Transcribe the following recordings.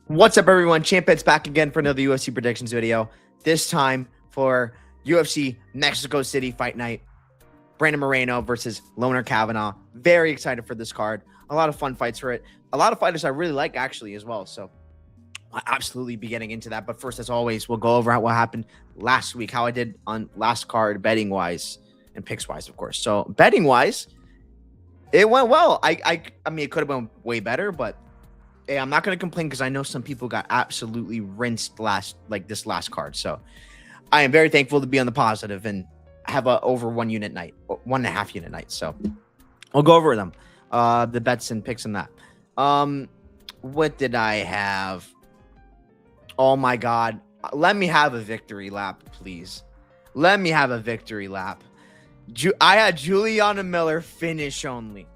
What's up, everyone? Champet's back again for another UFC predictions video. This time for UFC Mexico City Fight Night. Brandon Moreno versus Loner Kavanagh. Very excited for this card. A lot of fun fights for it. A lot of fighters I really like, actually, as well. So I'll absolutely be getting into that. But first, as always, we'll go over what happened last week, how I did on last card, betting-wise and picks-wise, of course. So betting-wise, it went well. I mean, it could have been way better, but hey, I'm not going to complain because I know some people got absolutely rinsed this last card. So I am very thankful to be on the positive and have a over 1 unit night, 1.5 unit night. So I'll go over them, the bets and picks and that. What did I have? Oh my God. Let me have a victory lap, please. Let me have a victory lap. I had Juliana Miller finish only.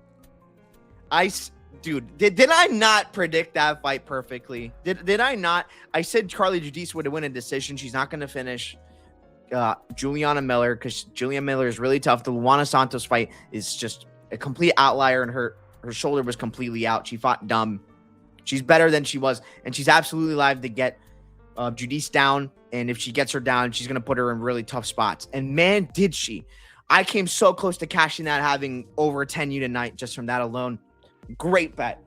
Dude, did I not predict that fight perfectly? Did I not? I said Carly Giudice would win a decision. She's not going to finish Juliana Miller because Juliana Miller is really tough. The Luana Santos fight is just a complete outlier, and her shoulder was completely out. She fought dumb. She's better than she was, and she's absolutely live to get Giudice down. And if she gets her down, she's going to put her in really tough spots. And man, did she. I came so close to cashing that, having over a 10 unit night just from that alone. Great bet.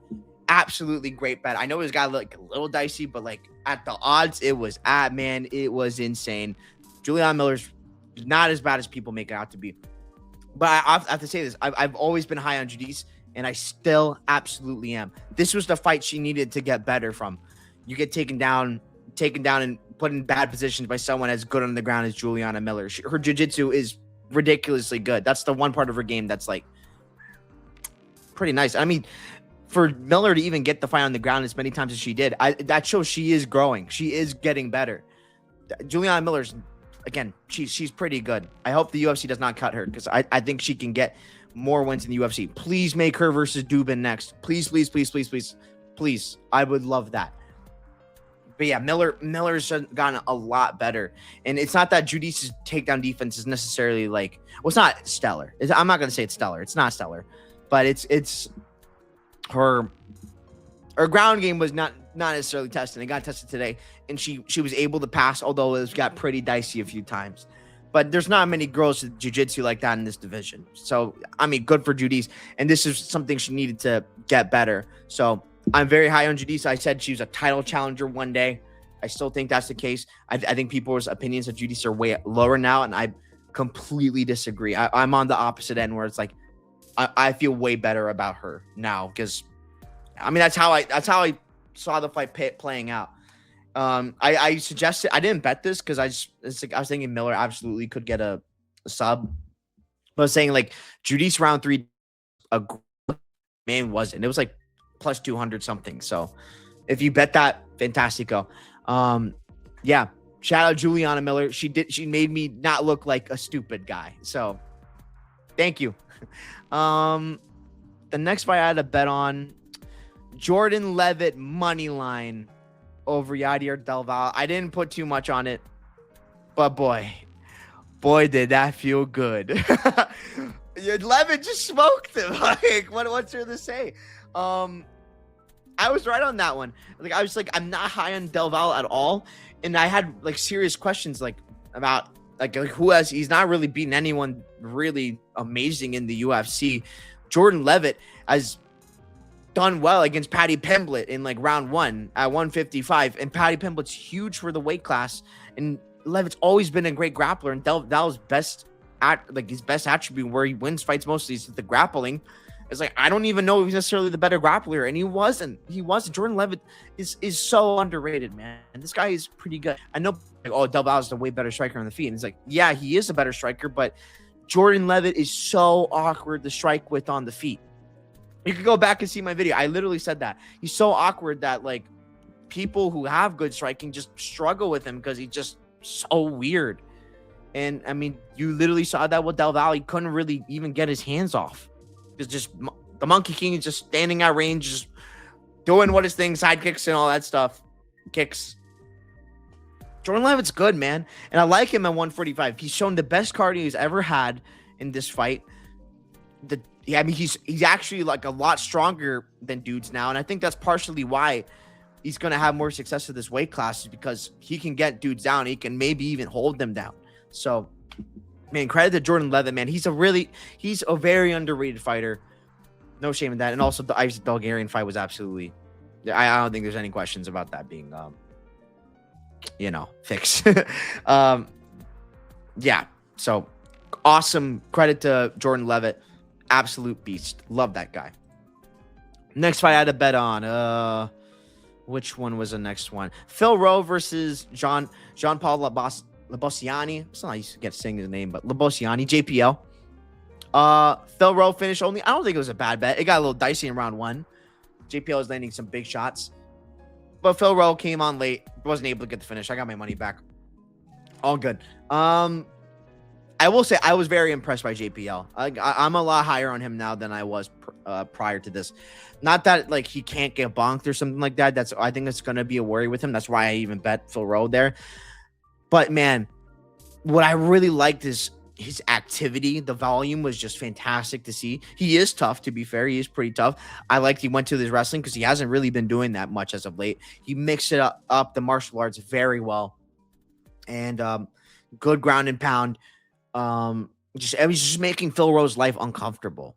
Absolutely great bet. I know it got like a little dicey, but like at the odds it was at, man, it was insane. Juliana Miller's not as bad as people make it out to be. But I have to say this. I've always been high on Giudice, and I still absolutely am. This was the fight she needed to get better from. You get taken down and put in bad positions by someone as good on the ground as Juliana Miller. Her jiu-jitsu is ridiculously good. That's the one part of her game that's like pretty nice. I mean, for Miller to even get the fight on the ground as many times as she did, that shows she is growing. She is getting better. Juliana Miller's, again, she's pretty good. I hope the UFC does not cut her because I think she can get more wins in the UFC. Please make her versus Dubin next. Please, please, please, please, please, please. I would love that. But yeah, Miller's gotten a lot better. And it's not that Giudice's takedown defense is necessarily like, well, it's not stellar. I'm not going to say it's stellar. It's not stellar. But it's her ground game was not necessarily tested. It got tested today, and she was able to pass, although it got pretty dicey a few times. But there's not many girls with jiu-jitsu like that in this division. So, I mean, good for Giudice. And this is something she needed to get better. So, I'm very high on Giudice. I said she was a title challenger one day. I still think that's the case. I think people's opinions of Giudice are way lower now, and I completely disagree. I'm on the opposite end where it's like, I feel way better about her now because, I mean, that's how I saw the fight playing out. I suggested, I didn't bet this because I was thinking Miller absolutely could get a sub. But I was saying like Giudice round 3, wasn't. It was like plus 200 something. So if you bet that, fantastico. Yeah, shout out Juliana Miller. She made me not look like a stupid guy. So thank you. The next fight I had a bet on Jordan Leavitt money line over Yadir Del Valle. I didn't put too much on it, but boy did that feel good. Leavitt just smoked him. Like, what's there to say? I was right on that one. Like, I was like, I'm not high on Del Valle at all, and I had like serious questions like about like he's not really beaten anyone really amazing in the UFC. Jordan Leavitt has done well against Paddy Pimblett in like round 1 at 155, and Paddy Pimblett's huge for the weight class, and Leavitt's always been a great grappler, and Del Valle's his best attribute where he wins fights mostly is the grappling. It's like, I don't even know if he's necessarily the better grappler, and he wasn't. Jordan Leavitt is so underrated, man. And this guy is pretty good. I know, like, oh, Del Valle is the way better striker on the feet. And it's like, yeah, he is a better striker, but Jordan Leavitt is so awkward to strike with on the feet. You can go back and see my video. I literally said that. He's so awkward that, like, people who have good striking just struggle with him because he's just so weird. And, I mean, you literally saw that with Del Valle. He couldn't really even get his hands off. It's just the Monkey King is just standing at range, just doing what his thing, side kicks and all that stuff. Kicks. Jordan Leavitt's good, man. And I like him at 145. He's shown the best cardio he's ever had in this fight. He's actually like a lot stronger than dudes now. And I think that's partially why he's going to have more success with this weight class is because he can get dudes down. He can maybe even hold them down. So, man, credit to Jordan Levitt, man. He's a very underrated fighter. No shame in that. And also the Isaac Bulgarian fight was absolutely, I don't think there's any questions about that being, fixed. Yeah. So awesome. Credit to Jordan Levitt. Absolute beast. Love that guy. Next fight I had to bet on. Which one was the next one? Phil Rowe versus Jean Paul Labosiani. It's not how you get saying his name, but Labosiani, JPL. Phil Rowe finished only. I don't think it was a bad bet. It got a little dicey in round 1. JPL was landing some big shots, but Phil Rowe came on late. Wasn't able to get the finish. I got my money back. All good. I will say I was very impressed by JPL. I'm a lot higher on him now than I was prior to this. Not that like he can't get bonked or something like that. I think it's gonna be a worry with him. That's why I even bet Phil Rowe there. But man, what I really liked is his activity. The volume was just fantastic to see. He is tough, to be fair. He is pretty tough. I liked he went to his wrestling because he hasn't really been doing that much as of late. He mixed it up the martial arts very well, and good ground and pound. It was just making Phil Rowe's life uncomfortable.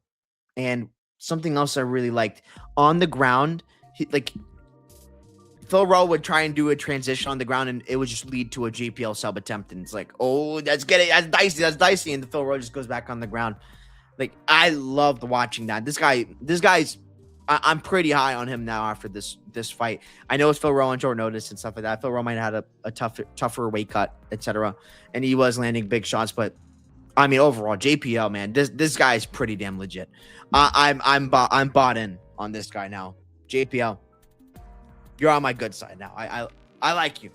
And something else I really liked on the ground, Phil Rowe would try and do a transition on the ground, and it would just lead to a JPL sub attempt. And it's like, oh, that's dicey. And the Phil Rowe just goes back on the ground. Like, I loved watching that. This guy's, I'm pretty high on him now after this fight. I know it's Phil Rowe on short notice and stuff like that. Phil Rowe might have had a tougher weight cut, etc. And he was landing big shots, but I mean, overall, JPL, man, this guy is pretty damn legit. I'm bought in on this guy now. JPL, you're on my good side now. I like you.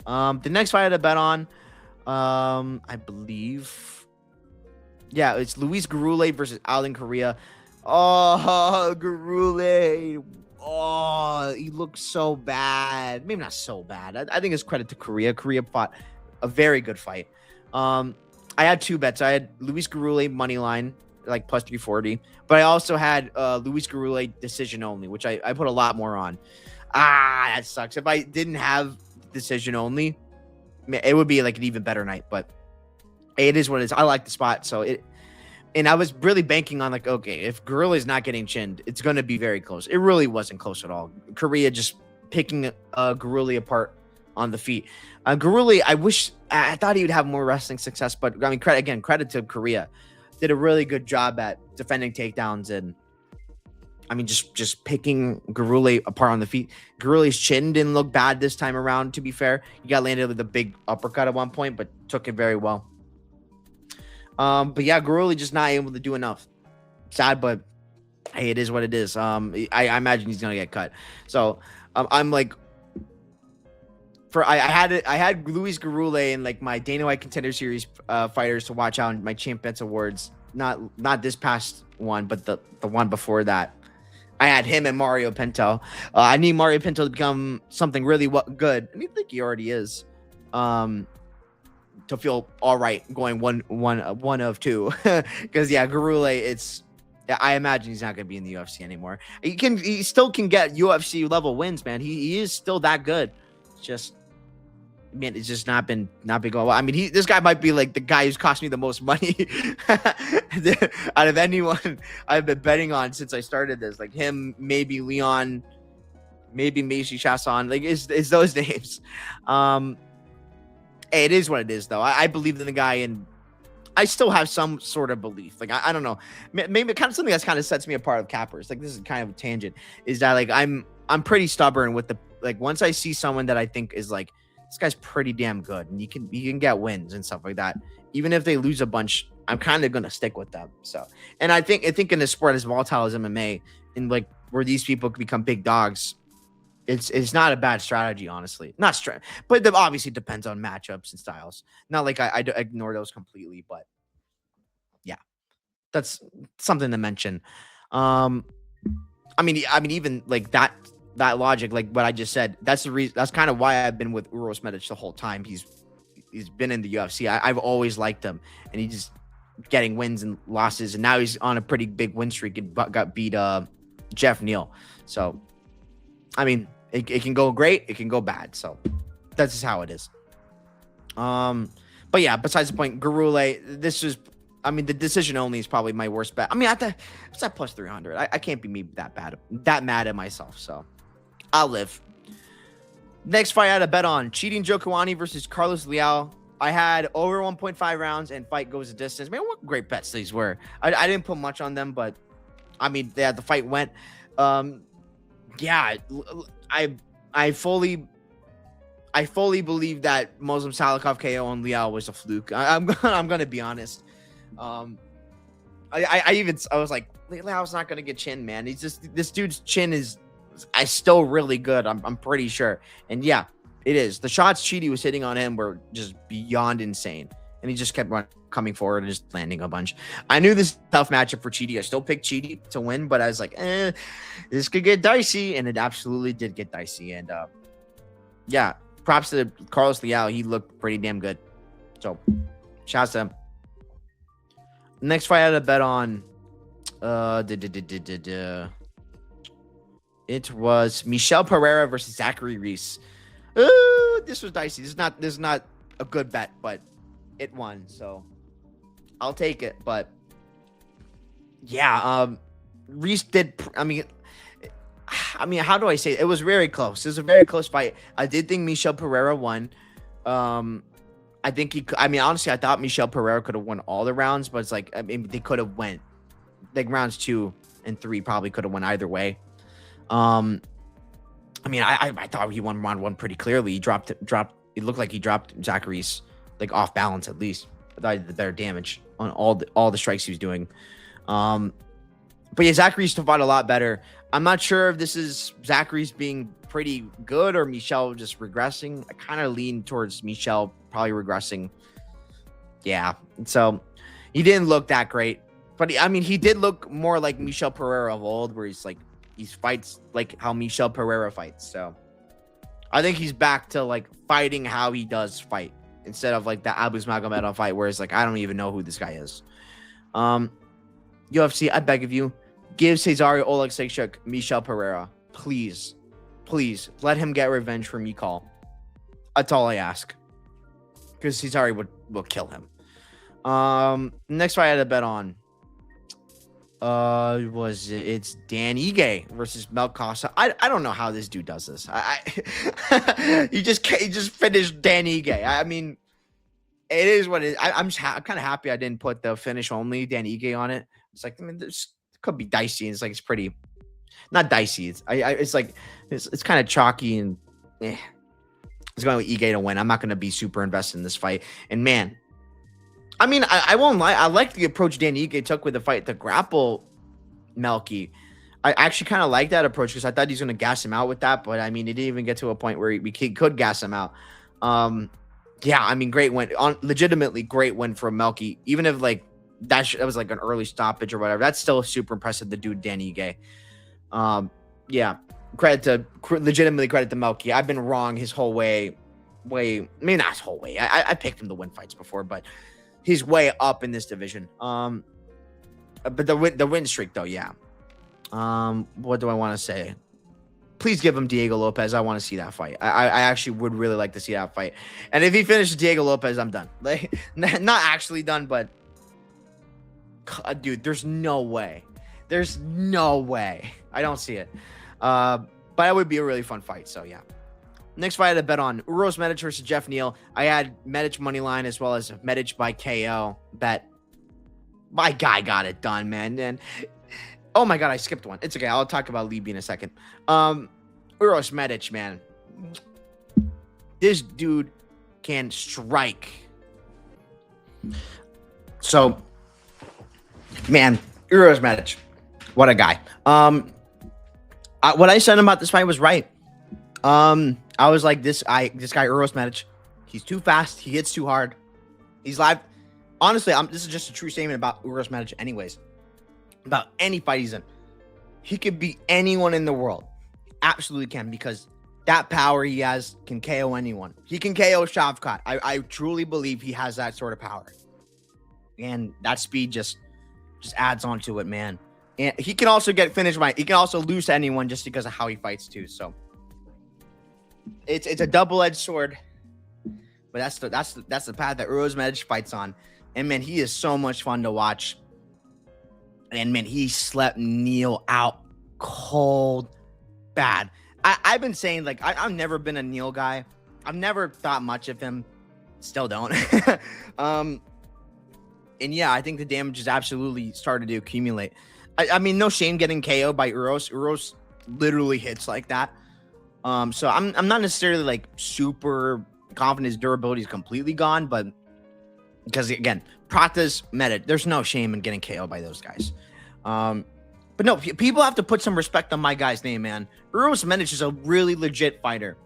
The next fight I had to bet on, I believe, yeah, it's Luis Garule versus Alden Correa. Oh, Garule. Oh, he looks so bad. Maybe not so bad. I think it's credit to Correa. Correa fought a very good fight. I had 2 bets. I had Luis Garule money line, like plus 340, but I also had Luis Garule decision only, which I put a lot more on. That sucks. If I didn't have decision only, it would be like an even better night, but it is what it is. I like the spot. And I was really banking on like, okay, if Garule is not getting chinned, it's going to be very close. It really wasn't close at all. Correa just picking Garule apart on the feet. Garule, I thought he would have more wrestling success, but I mean, credit to Correa. Did a really good job at defending takedowns, and I mean, just picking Garule apart on the feet. Garule's chin didn't look bad this time around, to be fair. He got landed with a big uppercut at one point, but took it very well. But yeah, Garule just not able to do enough. Sad, but hey, it is what it is. I imagine he's gonna get cut. So I'm like, I had Luis Garule in like my Dana White Contender Series fighters to watch out in my Champ Bets Awards. Not this past one, but the one before that. I had him and Mario Pinto. I need Mario Pinto to become something really good. I mean, I think he already is. To feel all right going one of 2, because yeah, Garule, I imagine he's not going to be in the UFC anymore. He still can get UFC level wins, man. He is still that good. Just, man, it's just not been going well. I mean, this guy might be like the guy who's cost me the most money out of anyone I've been betting on since I started this. Like him, maybe Leon, maybe Macy Chasson. Like it's those names. It is what it is, though. I believe in the guy, and I still have some sort of belief. Like I don't know, maybe kind of something that's kind of sets me apart of cappers. Like this is kind of a tangent. Is that like I'm pretty stubborn with once I see someone that I think is like, this guy's pretty damn good, and you can get wins and stuff like that. Even if they lose a bunch, I'm kind of gonna stick with them. So, and I think in a sport as volatile as MMA, and like where these people can become big dogs, it's not a bad strategy, honestly. But it obviously depends on matchups and styles. Not like I ignore those completely, but yeah, that's something to mention. I mean, even like that logic, like what I just said, that's the reason. That's kind of why I've been with Uros Medic the whole time. He's been in the UFC. I've always liked him, and he's just getting wins and losses, and now he's on a pretty big win streak and got beat Jeff Neal. So I mean, it can go great, it can go bad. So that's just how it is. But yeah, besides the point, Garule, the decision only is probably my worst bet. I mean, it's at plus 300. I can't be me that mad at myself. So I'll live. Next fight I had a bet on Cheating Joe Kawani versus Carlos Leal. I had over 1.5 rounds and fight goes a distance. Man, what great bets these were. I didn't put much on them, but I mean, yeah, the fight went. Yeah, I fully believe that Muslim Salikov KO on Leal was a fluke. I'm gonna be honest. I was like, Leal's not gonna get chin, man. This dude's chin is still really good. I'm pretty sure. And yeah, it is. The shots Chidi was hitting on him were just beyond insane, and he just kept coming forward and just landing a bunch. I knew this was a tough matchup for Chidi. I still picked Chidi to win, but I was like, this could get dicey, and it absolutely did get dicey. And yeah, props to Carlos Leal. He looked pretty damn good. So, shouts to him. Next fight I had a bet on. It was Michel Pereira versus Zachary Reese. This was dicey. This is not a good bet, but it won, so I'll take it. But yeah, Reese did. I mean, how do I say it? It was very close. It was a very close fight. I did think Michel Pereira won. I think he. I mean, honestly, I thought Michel Pereira could have won all the rounds, but it's like, I mean, they could have went like rounds 2 and 3 probably could have went either way. I mean, I thought he won round 1 pretty clearly. He dropped. It looked like he dropped Zachary's like off balance at least. I thought he did the better damage on all the strikes he was doing. But yeah, Zachary's fought a lot better. I'm not sure if this is Zachary's being pretty good or Michel just regressing. I kind of lean towards Michel probably regressing. Yeah, so he didn't look that great, but he did look more like Michel Pereira of old, where he fights like how Michel Pereira fights. So I think he's back to like fighting how he does fight instead of like the Abus Magomedov fight where it's like, I don't even know who this guy is. UFC, I beg of you, give Cesaro Oleksiejczuk Michel Pereira. Please let him get revenge for Mikal. That's all I ask. Because Cesaro will kill him. Next fight I had a bet on. It's Dan Ige versus Mel Costa. I don't know how this dude does this. He just finished Dan Ige. I mean, it is what it is. I'm kind of happy I didn't put the finish only Dan Ige on it. It's like, I mean, this could be dicey. It's like, it's pretty not dicey. It's like it's kind of chalky and it's going with Ige to win. I'm not going to be super invested in this fight. And man, I mean, I won't lie. I like the approach Dan Ige took with the fight to grapple Melky. I actually kind of like that approach because I thought he's going to gas him out with that. But I mean, it didn't even get to a point where he could gas him out. Yeah, I mean, great win. Legitimately great win for Melky. Even if like that was like an early stoppage or whatever, that's still super impressive. The dude Dan Ige. Yeah, legitimately credit to Melky. I've been wrong his whole way. Maybe not his whole way. I picked him to win fights before, but he's way up in this division. But the win streak though, yeah. What do I want to say? Please give him Diego Lopez. I want to see that fight. I actually would really like to see that fight. And if he finishes Diego Lopez, I'm done. Like, not actually done, but dude, there's no way. There's no way. I don't see it. But it would be a really fun fight. So yeah. Next fight I had a bet on Uros Medic versus Jeff Neal. I had Medic money line as well as Medic by KO bet. My guy got it done, man. And oh my god, I skipped one. It's okay. I'll talk about Libby in a second. Uros Medic, man. This dude can strike. So, man, Uros Medic. What a guy. What I said about this fight was right. I was like, this guy Uros Medic, he's too fast. He hits too hard. He's live. Honestly, this is just a true statement about Uros Medic anyways. About any fight he's in. He could beat anyone in the world. Absolutely can, because that power he has can KO anyone. He can KO Shavkat. I truly believe he has that sort of power. And that speed just adds on to it, man. And he can also get finished by. He can also lose to anyone just because of how he fights too. So it's a double-edged sword. But that's the path that Uros Medic fights on. And man, he is so much fun to watch. And man, he slept Neil out cold bad. I've been saying, like, I've never been a Neil guy. I've never thought much of him. Still don't. And yeah, I think the damage has absolutely started to accumulate. I mean, no shame getting KO'd by Uros. Uros literally hits like that. So I'm not necessarily like super confident his durability is completely gone, but because again, Prata's Medic, there's no shame in getting KO'd by those guys. But no, people have to put some respect on my guy's name, man. Uros Medic is a really legit fighter.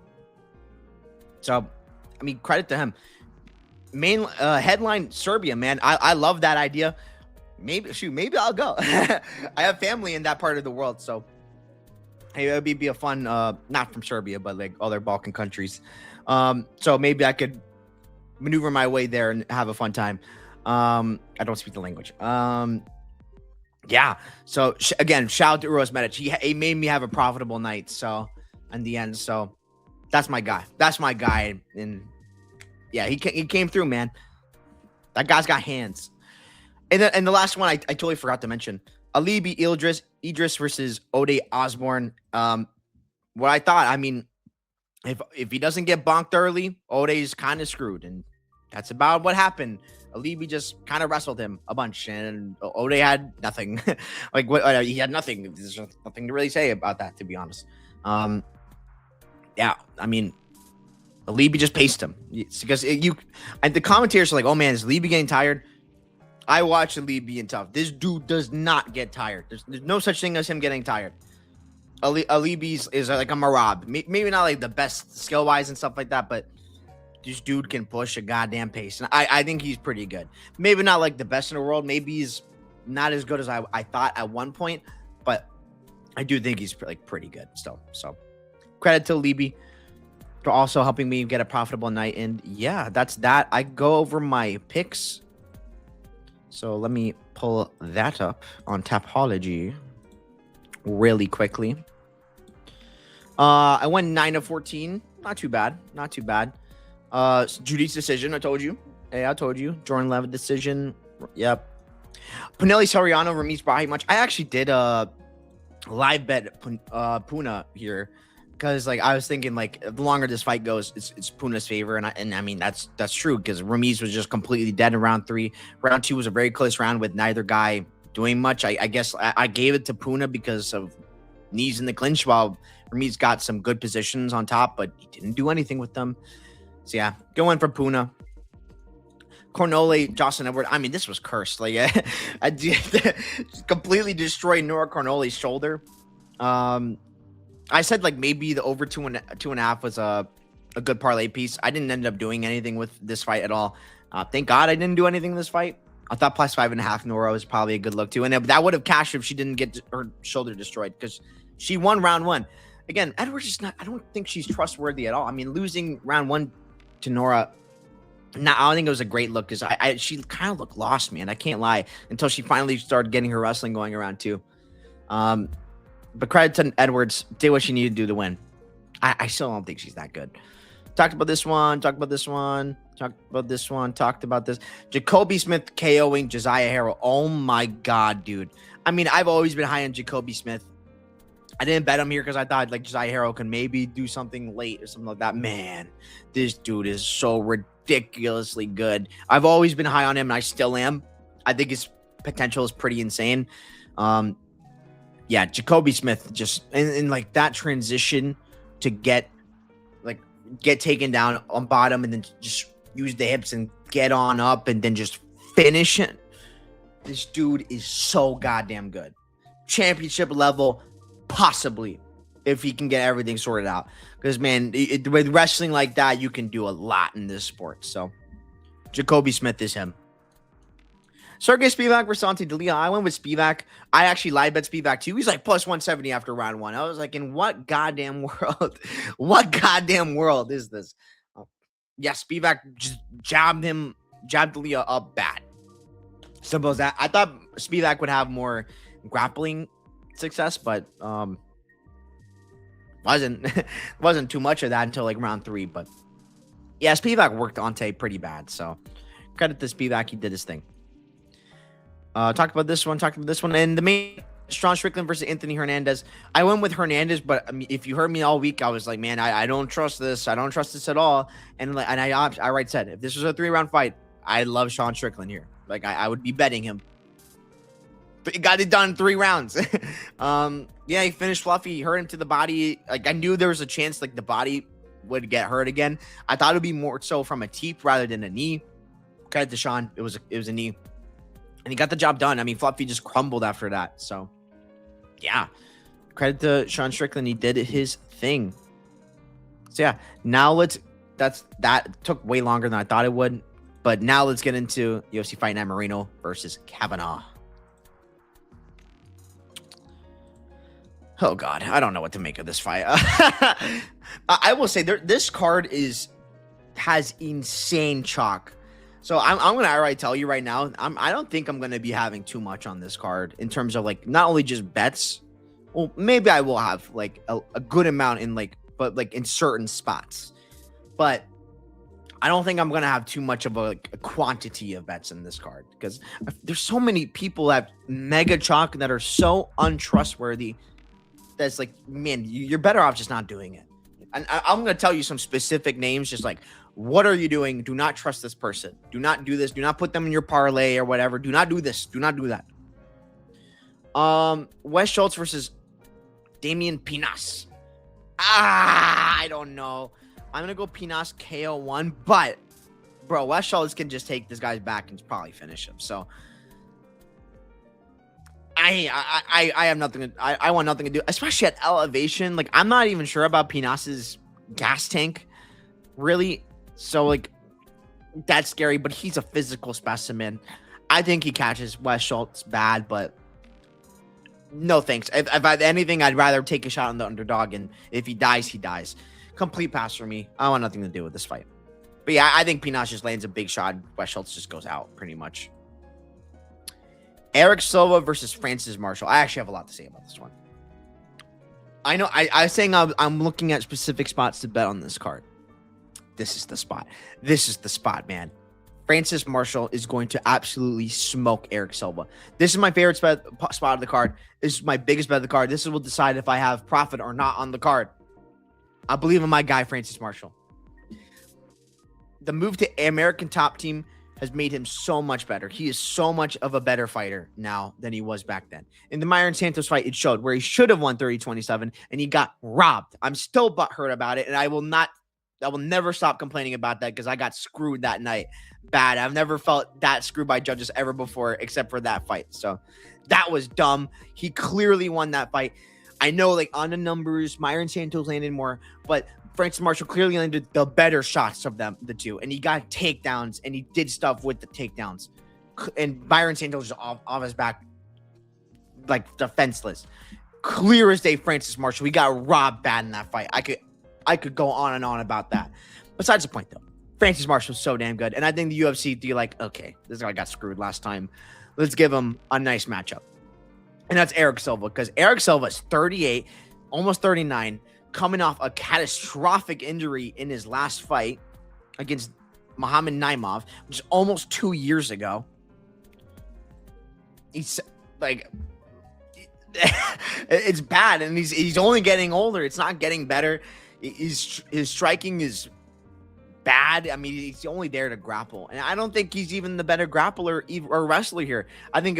So, I mean, credit to him. Main headline Serbia, man. I love that idea. Maybe I'll go. I have family in that part of the world, so hey, it would be a fun, not from Serbia, but like other Balkan countries. So maybe I could maneuver my way there and have a fun time. I don't speak the language. Yeah. So again, shout out to Uros Medic. He made me have a profitable night. So in the end, so that's my guy. That's my guy. And yeah, he came through, man. That guy's got hands. And the last one I totally forgot to mention. Alibi Idris versus Ode Osborne. What I thought, I mean, if he doesn't get bonked early, Ode's kind of screwed. And that's about what happened. Alibi just kind of wrestled him a bunch, and Ode had nothing. Like what he had nothing. There's just nothing to really say about that, to be honest. Yeah, I mean, Alibi just paced him. It's because and the commentators are like, "Oh man, is Alibi getting tired?" I watch Alibi and tough. This dude does not get tired. There's no such thing as him getting tired. Alibi is like a Marab. Maybe not like the best skill wise and stuff like that, but this dude can push a goddamn pace. And I think he's pretty good. Maybe not like the best in the world. Maybe he's not as good as I thought at one point, but I do think he's like pretty good still. So credit to Alibi for also helping me get a profitable night. And yeah, that's that. I go over my picks. So let me pull that up on Tapology really quickly. I went 9 of 14. Not too bad. Not too bad. Judy's decision. I told you. Hey, I told you. Jordan Levitt decision. Yep. Pinelli Soriano, Ramiz Brahimaj. I actually did a live bet Puna here because like I was thinking like the longer this fight goes, it's Puna's favor, and I mean that's true because Ramiz was just completely dead in round 3. Round 2 was a very close round with neither guy doing much. I guess I gave it to Puna because of knees in the clinch, while Ramiz got some good positions on top, but he didn't do anything with them. So yeah, going for Puna. Cornole, Jocelyn Edward. I mean, this was cursed. Like I did completely destroyed Nora Cornole's shoulder. I said like maybe the over 2.5 was a good parlay piece. I didn't end up doing anything with this fight at all. Thank God I didn't do anything in this fight. I thought plus 5.5 Nora was probably a good look too. And that would have cashed if she didn't get her shoulder destroyed because she won round 1. Again, Edwards is not, I don't think she's trustworthy at all. I mean, losing round 1 to Nora, I don't think it was a great look because she kind of looked lost, man. I can't lie, until she finally started getting her wrestling going around 2. But credit to Edwards, did what she needed to do to win. I still don't think she's that good. Talked about this one. Talked about this. Jacoby Smith KOing Josiah Harrell. Oh my God, dude. I mean, I've always been high on Jacoby Smith. I didn't bet him here because I thought like Josiah Harrell can maybe do something late or something like that. Man, this dude is so ridiculously good. I've always been high on him, and I still am. I think his potential is pretty insane. Yeah, Jacoby Smith just in like that transition to get taken down on bottom and then just use the hips and get on up and then just finish it. This dude is so goddamn good. Championship level, possibly, if he can get everything sorted out. Because, man, with wrestling like that, you can do a lot in this sport. So, Jacoby Smith is him. Sergey Spivak versus Ante D'Elia. I went with Spivak. I actually live bet Spivak too. He's like plus 170 after round 1. I was like, in what goddamn world? What goddamn world is this? Yeah, Spivak just jabbed D'Elia up bad. Simple as that. I thought Spivak would have more grappling success, but wasn't too much of that until like round 3. But yeah, Spivak worked Ante pretty bad, so credit to Spivak, he did his thing. Talked about this one, and the main Sean Strickland versus Anthony Hernandez. I went with Hernandez, but I mean, if you heard me all week, I was like, man, I don't trust this. I don't trust this at all. And I outright said, if this was a 3-round fight, I love Sean Strickland here. Like I would be betting him. But he got it done in 3 rounds. Yeah, he finished Fluffy. He hurt him to the body. Like I knew there was a chance like the body would get hurt again. I thought it would be more so from a teep rather than a knee. Credit to Sean. It was a knee. And he got the job done. I mean, Fluffy just crumbled after that. So, yeah. Credit to Sean Strickland. He did his thing. So, yeah. Now that took way longer than I thought it would. But now let's get into UFC Fight Night Moreno versus Kavanagh. Oh, God. I don't know what to make of this fight. I will say this card has insane chalk. So I'm going to already tell you right now, I don't think I'm going to be having too much on this card in terms of like not only just bets. Well, maybe I will have like a good amount in but in certain spots. But I don't think I'm going to have too much of a quantity of bets in this card because there's so many people that have mega chalk that are so untrustworthy. That's like, man, you're better off just not doing it. And I'm going to tell you some specific names, just like, what are you doing? Do not trust this person. Do not do this. Do not put them in your parlay or whatever. Do not do this. Do not do that. Wes Schultz versus Damian Pinas. I don't know. I'm going to go Pinas KO1, but bro, Wes Schultz can just take this guy's back and probably finish him. So I have nothing. I want nothing to do, especially at elevation. Like I'm not even sure about Pinas's gas tank, really. So like that's scary. But he's a physical specimen. I think he catches Wes Schultz bad, but no thanks. If I had anything, I'd rather take a shot on the underdog, and if he dies, he dies. Complete pass for me. I want nothing to do with this fight. But yeah, I think Pinas just lands a big shot. Wes Schultz just goes out pretty much. Eric Silva versus Francis Marshall. I actually have a lot to say about this one. I know I was saying I'm looking at specific spots to bet on this card. This is the spot. This is the spot, man. Francis Marshall is going to absolutely smoke Eric Silva. This is my favorite spot of the card. This is my biggest bet of the card. This will decide if I have profit or not on the card. I believe in my guy, Francis Marshall. The move to American Top Team has made him so much better. He is so much of a better fighter now than he was back then. In the Myron Santos fight, it showed where he should have won 30-27 and he got robbed. I'm still butthurt about it, and I will never stop complaining about that because I got screwed that night bad. I've never felt that screwed by judges ever before except for that fight. So that was dumb. He clearly won that fight. I know, like, on the numbers, Myron Santos landed more, but Francis Marshall clearly landed the better shots of the two, and he got takedowns, and he did stuff with the takedowns. And Myron Santos is off his back, like, defenseless. Clear as day, Francis Marshall. He got robbed bad in that fight. I could go on and on about that. Besides the point, though, Francis Marshall's so damn good, and I think the UFC do like, okay, this guy got screwed last time. Let's give him a nice matchup. And that's Eric Silva, because Eric Silva is 38, almost 39, coming off a catastrophic injury in his last fight against Muhammad Naimov, which is almost 2 years ago. He's like, it's bad, and he's only getting older. It's not getting better. His striking is bad. I mean, he's only there to grapple, and I don't think he's even the better grappler or wrestler here. I think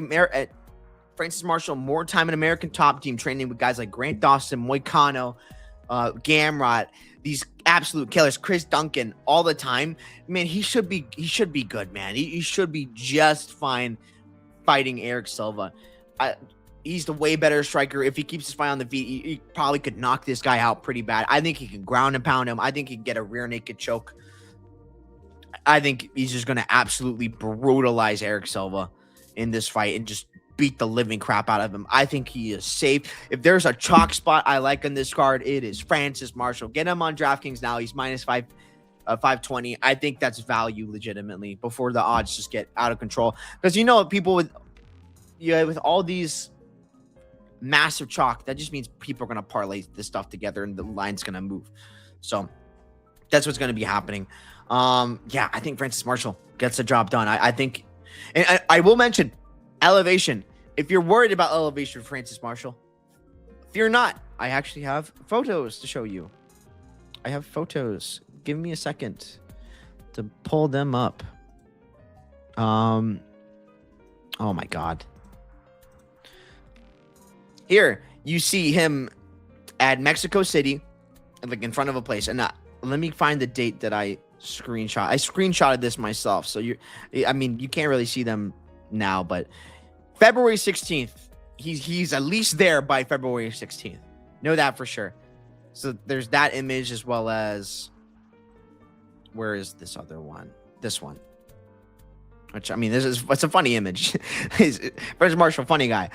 Francis Marshall, more time in American Top Team, training with guys like Grant Dawson, Moicano, Gamrot, these absolute killers, Chris Duncan, all the time. Man, he should be good, man. He should be just fine fighting Eric Silva. He's the way better striker. If he keeps his fight on the feet, he probably could knock this guy out pretty bad. I think he can ground and pound him. I think he can get a rear naked choke. I think he's just going to absolutely brutalize Eric Silva in this fight and just beat the living crap out of him. I think he is safe. If there's a chalk spot I like on this card, it is Francis Marshall. Get him on DraftKings now. He's minus 520. I think that's value legitimately before the odds just get out of control. Because people with all these massive chalk, that just means people are going to parlay this stuff together and the line's going to move. So that's what's going to be happening. Yeah, I think Francis Marshall gets the job done. I think, and I will mention elevation. If you're worried about elevation for Francis Marshall, fear not. I actually have photos to show you. I have photos. Give me a second to pull them up. Oh my God. Here you see him at Mexico City, like in front of a place. And let me find the date that I screenshot. I screenshotted this myself. So you can't really see them now, but February 16th, he's at least there by February 16th. Know that for sure. So there's that image, as well as, where is this other one? This one. Which, I mean, it's a funny image. Francis Marshall, funny guy.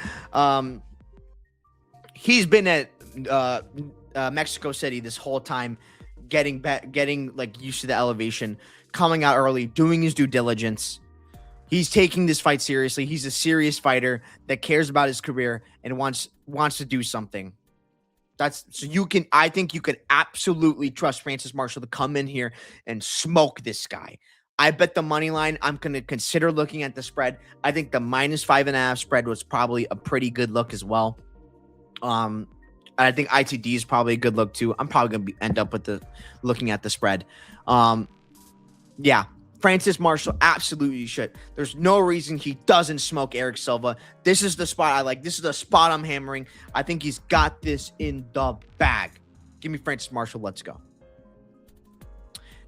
He's been at Mexico City this whole time, getting like used to the elevation, coming out early, doing his due diligence. He's taking this fight seriously. He's a serious fighter that cares about his career and wants to do something. I think you can absolutely trust Francis Marshall to come in here and smoke this guy. I bet the money line, I'm going to consider looking at the spread. I think the -5.5 spread was probably a pretty good look as well. I think ITD is probably a good look too. I'm probably going to end up with looking at the spread. Yeah, Francis Marshall absolutely should. There's no reason he doesn't smoke Eric Silva. This is the spot I like. This is the spot I'm hammering. I think he's got this in the bag. Give me Francis Marshall. Let's go.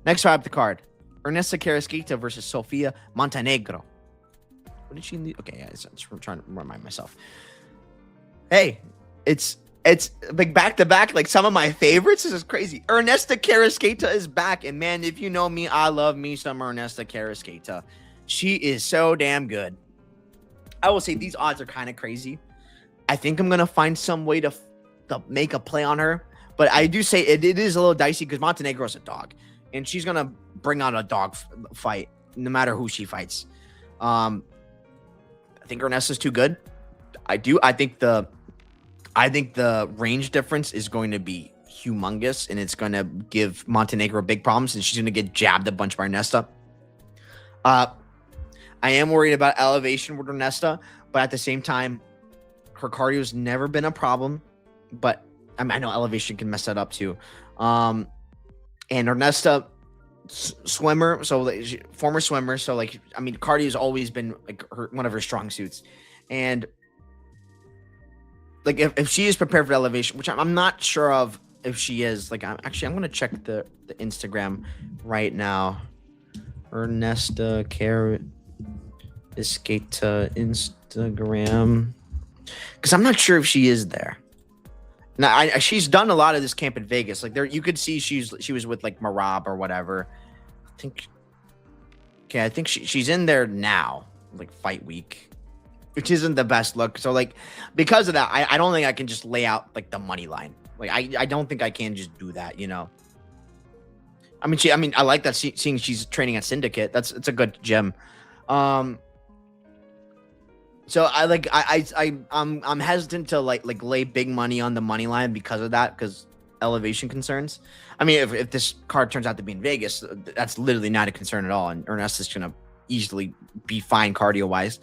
Next fight up the card. Ernesta Carrasquita versus Sofia Montenegro. What did she leave? Okay, yeah, I'm trying to remind myself. Hey, it's like back to back, like some of my favorites. This is crazy. Ernesta Carrasquita is back, and man, if you know me, I love me some Ernesta Carrasquita. She is so damn good. I will say these odds are kind of crazy. I think I'm gonna find some way to make a play on her, but I do say it is a little dicey because Montenegro is a dog, and she's gonna bring out a dog fight no matter who she fights. I think Ernesta's too good. I think the range difference is going to be humongous, and it's going to give Montenegro big problems, and she's going to get jabbed a bunch by Ernesta. I am worried about elevation with Ernesta, but at the same time, her cardio's never been a problem, but I know elevation can mess that up too. And Ernesta, swimmer, so former swimmer, so cardio's always been like one of her strong suits, and like if she is prepared for elevation, which I'm not sure of if she is. Like I'm going to check the Instagram right now. Ernesta Carrasquita Instagram, because I'm not sure if she is there. Now she's done a lot of this camp in Vegas. Like there, you could see she was with like Marab or whatever. I think she's in there now, like fight week, which isn't the best look. So like because of that, I don't think I can just lay out like the money line. Like I don't think I can just do that, you know. I like that seeing she's training at Syndicate. It's a good gym. So I'm hesitant to like lay big money on the money line because of that, because elevation concerns. I mean, if this card turns out to be in Vegas, that's literally not a concern at all, and Ernesta's gonna easily be fine cardio wise.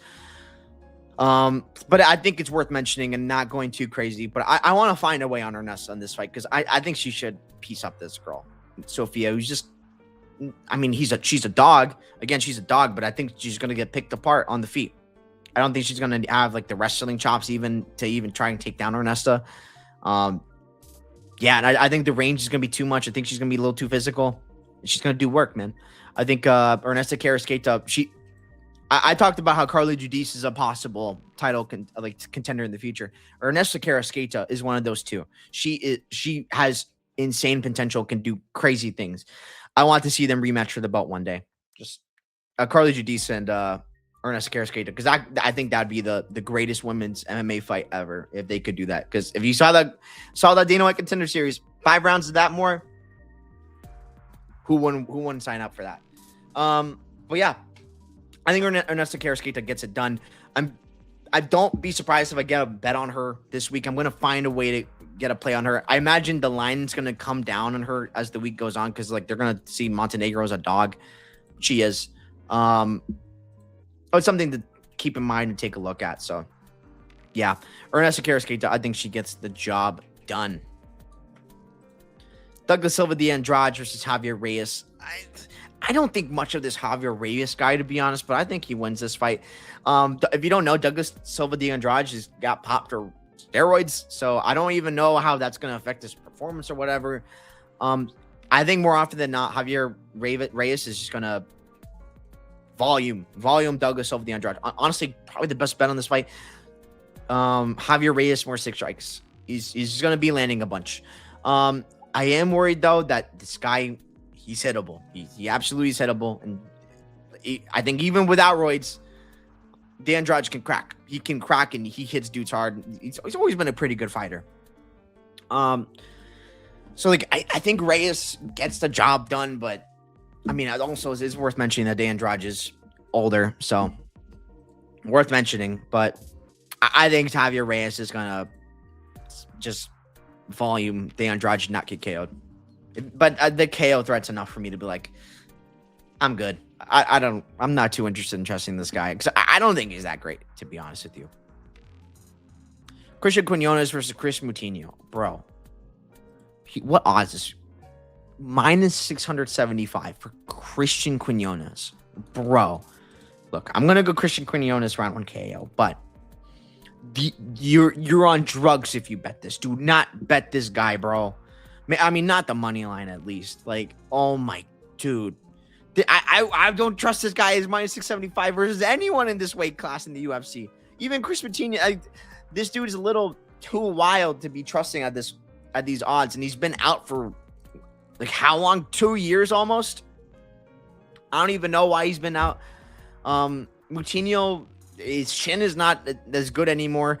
But I think it's worth mentioning and not going too crazy. But I want to find a way on Ernesta in this fight, because I think she should piece up this girl, Sofia, who's just, she's a dog. Again, she's a dog, but I think she's gonna get picked apart on the feet. I don't think she's going to have like the wrestling chops even to try and take down Ernesta. Yeah, and I think the range is going to be too much. I think she's going to be a little too physical. She's going to do work, man. I think Ernesta Carrasquita, I talked about how Carly Judice is a possible title contender in the future. Ernesta Carrasquita is one of those two. She has insane potential, can do crazy things. I want to see them rematch for the belt one day. Just Carly Judice and Ernesta Carrasquita, because I think that'd be the greatest women's MMA fight ever if they could do that. Because if you saw that Dana White Contender Series, 5 rounds of that more, who wouldn't sign up for that? But yeah, I think Ernesta Carrasquita gets it done. I don't be surprised if I get a bet on her this week. I'm going to find a way to get a play on her. I imagine the line's going to come down on her as the week goes on because like they're going to see Montenegro as a dog. She is. It's something to keep in mind and take a look at. So, yeah. Ernesta Karaskita, I think she gets the job done. Douglas Silva de Andrade versus Javier Reyes. I don't think much of this Javier Reyes guy, to be honest, but I think he wins this fight. If you don't know, Douglas Silva de Andrade just got popped for steroids, so I don't even know how that's going to affect his performance or whatever. I think more often than not, Javier Reyes is just going to volume Douglas Silva de Andrade. Honestly, probably the best bet on this fight. Javier Reyes more 6 strikes. He's just going to be landing a bunch. I am worried though that this guy, he's hittable. He absolutely is hittable, and I think even without roids, de Andrade can crack. He can crack, and he hits dudes hard. He's always been a pretty good fighter. So like I think Reyes gets the job done, but I mean, it also is worth mentioning that de Andrade is older, so worth mentioning. But I think Javier Reyes is gonna just volume de Andrade, not get KO'd. But the KO threat's enough for me to be like, I'm good. I'm not too interested in trusting this guy because I don't think he's that great, to be honest with you. Christian Quinones versus Chris Moutinho, bro. What odds is minus 675 for Christian Quinones, bro? Look, I'm gonna go Christian Quinones round 1 KO, but you're on drugs if you bet this. Do not bet this guy, bro. I mean, not the money line at least. Like, oh my dude. I don't trust this guy as minus 675 versus anyone in this weight class in the UFC. Even Chris Moutinho, this dude is a little too wild to be trusting at these odds, and he's been out for like how long? 2 years almost. I don't even know why he's been out. Moutinho, his chin is not as good anymore.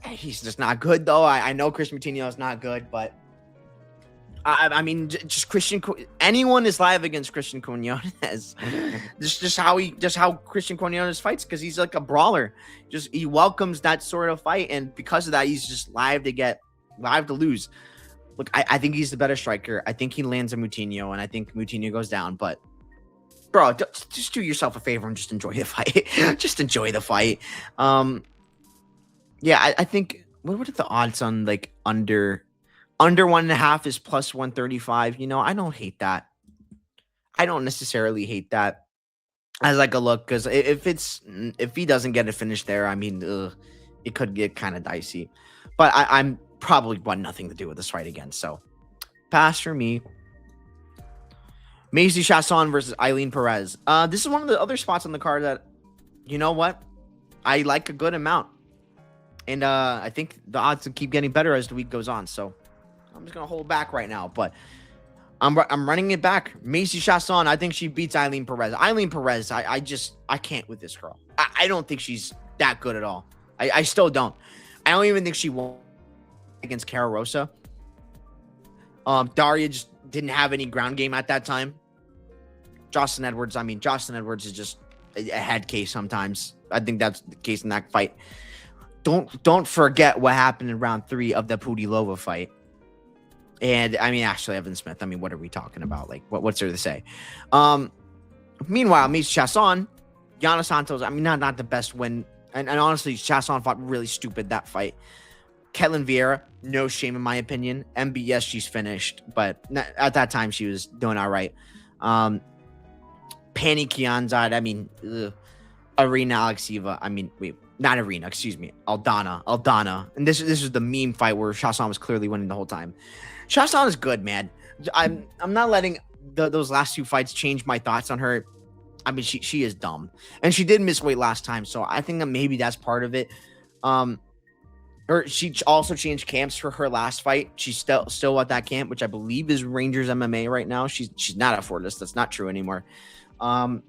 He's just not good though. I know Chris Moutinho is not good, but I mean, just anyone is live against Christian Quinones. just how Christian Quinones fights, because he's like a brawler. He welcomes that sort of fight, and because of that, he's just live to lose. Look, I think he's the better striker. I think he lands a Moutinho, and I think Moutinho goes down. But bro, just do yourself a favor and just enjoy the fight. Just enjoy the fight. Yeah, I think what are the odds on like under 1.5 is plus 135. You know, I don't hate that. I don't necessarily hate that as like a look, because if he doesn't get it finished there, I mean, it could get kind of dicey. But I'm probably want nothing to do with this fight again. So pass for me. Macy Chasson versus Eileen Perez. This is one of the other spots on the card that, you know what, I like a good amount. And I think the odds will keep getting better as the week goes on. So I'm just going to hold back right now. But I'm running it back. Macy Chasson, I think she beats Eileen Perez. Eileen Perez, I can't with this girl. I don't think she's that good at all. I still don't. I don't even think she won against Cara Rosa. Daria just didn't have any ground game at that time. Jocelyn Edwards is just a head case sometimes. I think that's the case in that fight. Don't forget what happened in round 3 of the Pudilova fight. And I mean, Ashley Evans Smith. I mean, what are we talking about? Like, what's there to say? Meanwhile, Macy Chasson, Yana Santos. I mean, not the best win. And honestly, Chasson fought really stupid that fight. Ketlin Vieira, no shame in my opinion. MBS, she's finished, but at that time she was doing all right. Pani Kianzad, I mean, Arena Alexieva. I mean, wait, not Arena, excuse me. Aldana. And this is the meme fight where Chasson was clearly winning the whole time. Chasson is good, man. I'm not letting those last 2 fights change my thoughts on her. I mean, she is dumb, and she did miss weight last time, so I think that maybe that's part of it. Or she also changed camps for her last fight. She's still at that camp, which I believe is Rangers MMA right now. She's not at Fortis. That's not true anymore. I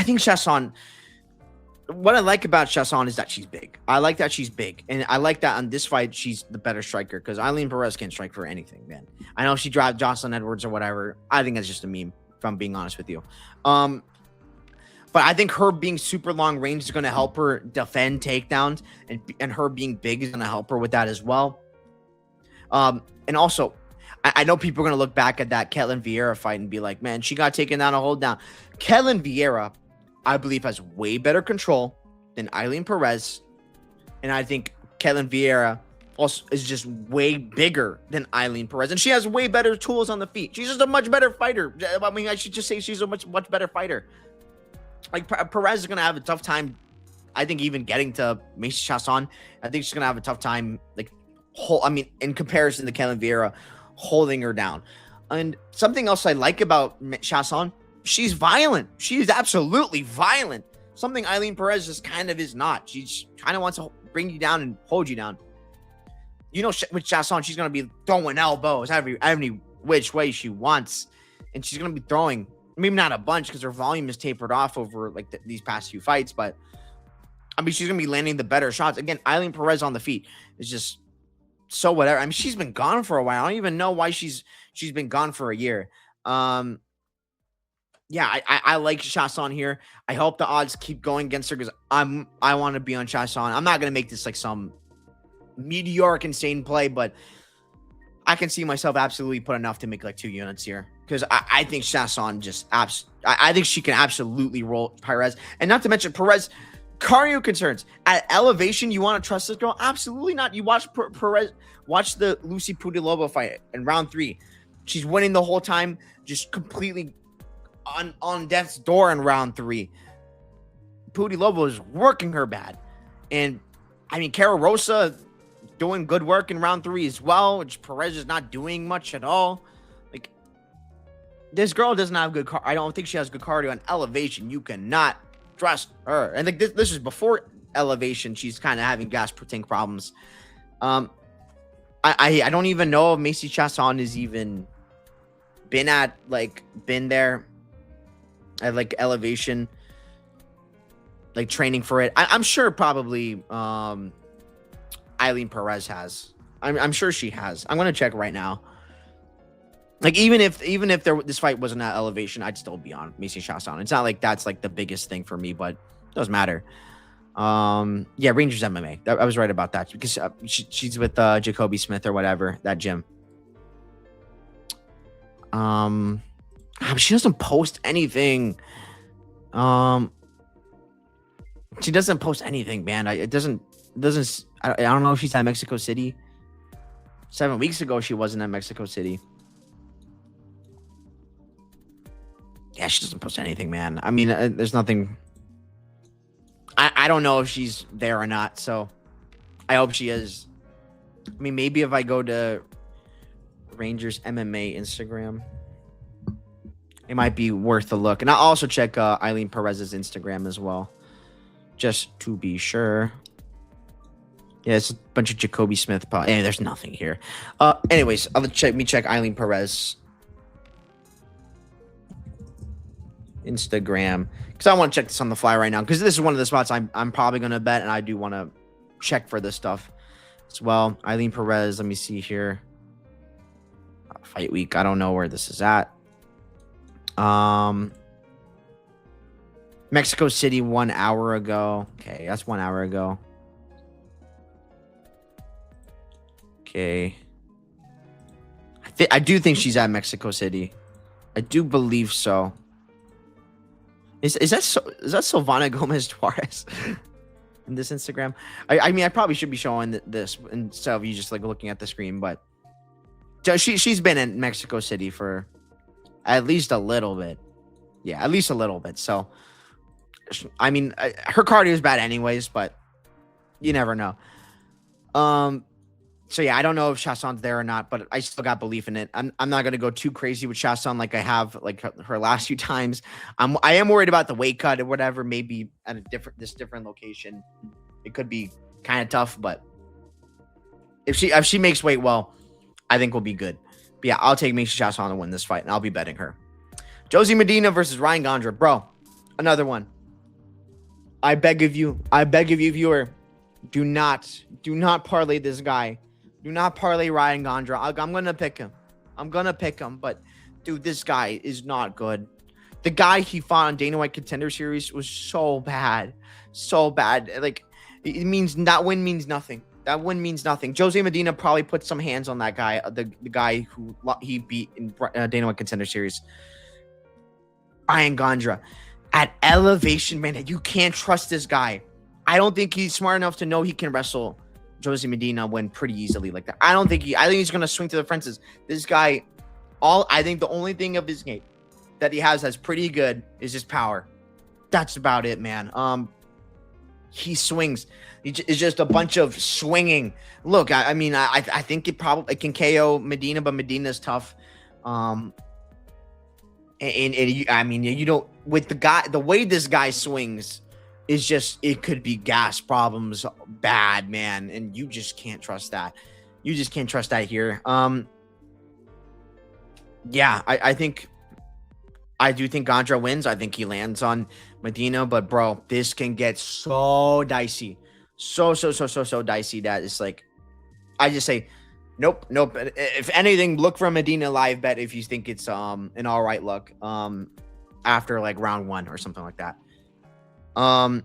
think Chasson. What I like about Chasson is that she's big. I like that she's big, and I like that on this fight she's the better striker, because Eileen Perez can't strike for anything, man. I know she dropped Jocelyn Edwards or whatever. I think that's just a meme, if I'm being honest with you. But I think her being super long range is going to help her defend takedowns, and her being big is going to help her with that as well. And also, I know people are going to look back at that Ketlen Vieira fight and be like, man, she got taken down a hold down. Ketlen Vieira, I believe, has way better control than Eileen Perez. And I think Ketlen Vieira also is just way bigger than Eileen Perez. And she has way better tools on the feet. She's just a much better fighter. I mean, I should just say she's a much better fighter. Like, Perez is going to have a tough time, I think, even getting to Macy Chiasson. I think she's going to have a tough time, like, in comparison to Ketlen Vieira, holding her down. And something else I like about Chiasson, she's violent. She is absolutely violent. Something Eileen Perez just kind of is not. She kind of wants to bring you down and hold you down. You know, with Chiasson, she's going to be throwing elbows every which way she wants. And she's going to be throwing, maybe not a bunch because her volume is tapered off over like these past few fights. But, I mean, she's going to be landing the better shots. Again, Eileen Perez on the feet is just so whatever. I mean, she's been gone for a while. I don't even know why she's been gone for a year. Yeah, I like Chiasson here. I hope the odds keep going against her because I want to be on Chiasson. I'm not gonna make this like some meteoric insane play, but I can see myself absolutely put enough to make like 2 units here because I think Chiasson just I think she can absolutely roll Perez, and not to mention Perez. Cardio concerns at elevation. You want to trust this girl? Absolutely not. You watch Perez, watch the Lucy Pudilobo fight in round 3. She's winning the whole time, just completely on death's door in round 3. Pudilobo is working her bad, and I mean Cara Rosa doing good work in round 3 as well. Which Perez is not doing much at all. Like, this girl doesn't have good. I don't think she has good cardio on elevation. You cannot trust her. And like this is before elevation. She's kind of having gas per tank problems. I don't even know if Macy Chiasson has even been there at like elevation, like training for it. I'm sure probably Eileen Perez has. I'm sure she has. I'm gonna check right now. Like, even if this fight wasn't at elevation, I'd still be on Macy Chiasson. It's not like that's like the biggest thing for me, but it doesn't matter. Yeah, Rangers MMA. I was right about that because she's with Jacoby Smith or whatever, that gym. She doesn't post anything. She doesn't post anything, man. I don't know if she's at Mexico City. 7 weeks ago, she wasn't at Mexico City. Yeah, she doesn't post anything, man. I mean, there's nothing. I don't know if she's there or not, so I hope she is. I mean, maybe if I go to Rangers MMA Instagram, it might be worth a look. And I'll also check Eileen Perez's Instagram as well, just to be sure. Yeah, it's a bunch of Jacoby Smith. Hey, there's nothing here. Anyways, let me check Eileen Perez Instagram because I want to check this on the fly right now because this is one of the spots I'm probably gonna bet, and I do want to check for this stuff as well. Eileen Perez, let me see here. Fight week. I don't know where this is at. Mexico City 1 hour ago. Okay, that's 1 hour ago. Okay. I do think she's at Mexico City. I do believe so. Is that Silvana Gomez Juarez in this Instagram? I mean, I probably should be showing this instead of you just like looking at the screen, but she's been in Mexico City for at least a little bit. Yeah, at least a little bit. So, I mean, her cardio is bad anyways, but you never know. So yeah, I don't know if Chiasson's there or not, but I still got belief in it. I'm not gonna go too crazy with Chiasson like I have like her last few times. I am worried about the weight cut or whatever. Maybe at this different location, it could be kind of tough. But if she makes weight well, I think we'll be good. But yeah, I'll take Macy Chiasson to win this fight, and I'll be betting her. Josie Medina versus Ryan Gondra, bro. Another one. I beg of you, viewer, do not parlay this guy. Do not parlay Ryan Gondra. I'm going to pick him. But, dude, this guy is not good. The guy he fought on Dana White Contender Series was so bad. So bad. Like, it means that win means nothing. That win means nothing. Jose Medina probably put some hands on that guy, the guy who he beat in Dana White Contender Series. Ian Gondra. At elevation, man, you can't trust this guy. I don't think he's smart enough to know he can wrestle Jose Medina win pretty easily like that. I think he's going to swing to the fences. This guy, I think the only thing of his game that he has that's pretty good is his power. That's about it, man. He swings. It's just a bunch of swinging. Look, I think it can KO Medina, but Medina's tough. You don't, with the way this guy swings is just, it could be gas problems bad, man. And you just can't trust that. You just can't trust that here. I do think Gondra wins. I think he lands on Medina, but bro, this can get so dicey. So dicey that it's like, I just say, nope. If anything, look for a Medina live bet if you think it's an all right look after like round 1 or something like that. And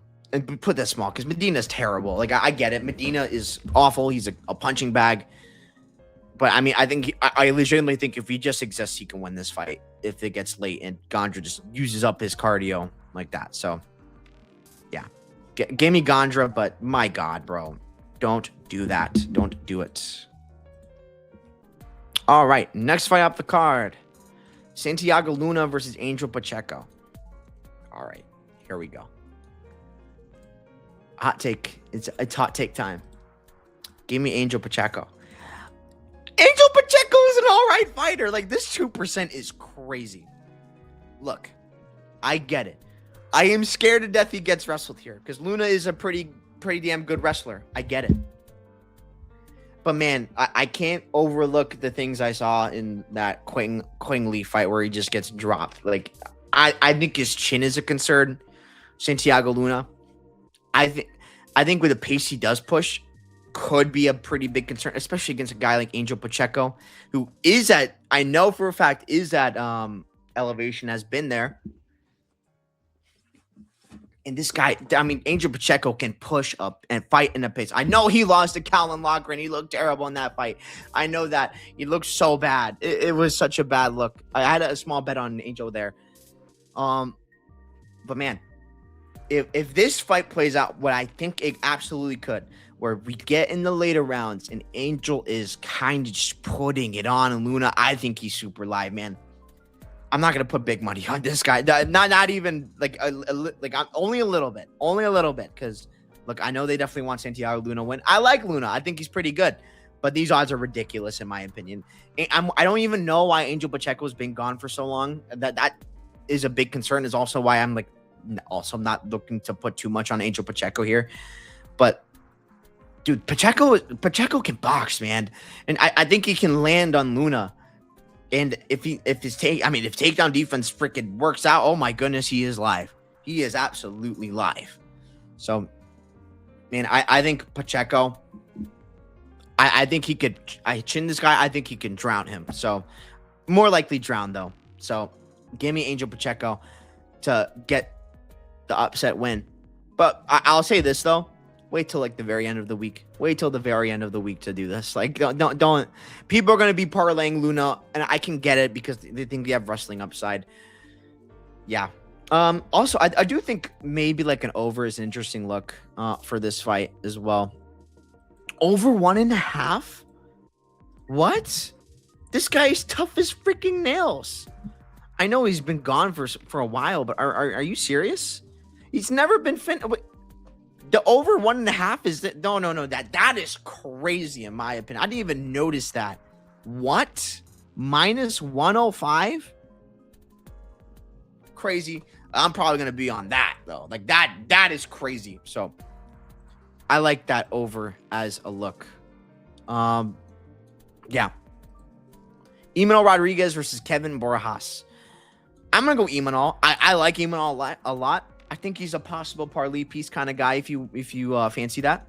put that small because Medina's terrible. Like, I get it. Medina is awful. He's a punching bag. But I mean, I legitimately think if he just exists, he can win this fight if it gets late and Gondra just uses up his cardio like that. So, yeah. Give me Gondra, but my God, bro. Don't do that. Don't do it. All right. Next fight up the card. Santiago Luna versus Angel Pacheco. All right. Here we go. Hot take. It's hot take time. Give me Angel Pacheco. Angel Pacheco is an all right fighter. Like, this 2% is crazy. Look, I get it. I am scared to death he gets wrestled here because Luna is a pretty damn good wrestler. I get it. But man, I can't overlook the things I saw in that Quing Lee fight where he just gets dropped. Like, I think his chin is a concern. Santiago Luna. I think with the pace he does push, could be a pretty big concern, especially against a guy like Angel Pacheco, who is I know for a fact is at elevation, has been there. And this guy, I mean, Angel Pacheco can push up and fight in a pace. I know he lost to Callan Lochran. He looked terrible in that fight. I know that. He looked so bad. It was such a bad look. I had a small bet on Angel there. But man, if this fight plays out what I think it absolutely could, where we get in the later rounds and Angel is kind of just putting it on Luna, I think he's super live, man. I'm not gonna put big money on this guy. Not even like only a little bit, because look, I know they definitely want Santiago Luna win. I like Luna. I think he's pretty good, but these odds are ridiculous in my opinion. I don't even know why Angel Pacheco has been gone for so long. That is a big concern. Is also why I'm also not looking to put too much on Angel Pacheco here, but. Dude, Pacheco can box, man, and I think he can land on Luna. And if takedown defense freaking works out, oh my goodness, he is live. He is absolutely live. So, man, I think Pacheco. I think he could. I chin this guy. I think he can drown him. So, more likely drown though. So, give me Angel Pacheco to get the upset win. But I'll say this though. Wait till the very end of the week. Wait till the very end of the week to do this. Don't. People are going to be parlaying Luna, and I can get it because they think they have wrestling upside. Yeah. Also, I do think maybe an over is an interesting look for this fight as well. Over 1.5? What? This guy is tough as freaking nails. I know he's been gone for a while, but are you serious? He's never been The over 1.5 is that? No. That is crazy in my opinion. I didn't even notice that. What? Minus 105? Crazy. I'm probably gonna be on that though. That is crazy. So I like that over as a look. Yeah. Imanol Rodriguez versus Kevin Barajas. I'm gonna go Imanol. I like Imanol a lot. I think he's a possible parlay piece kind of guy if you fancy that.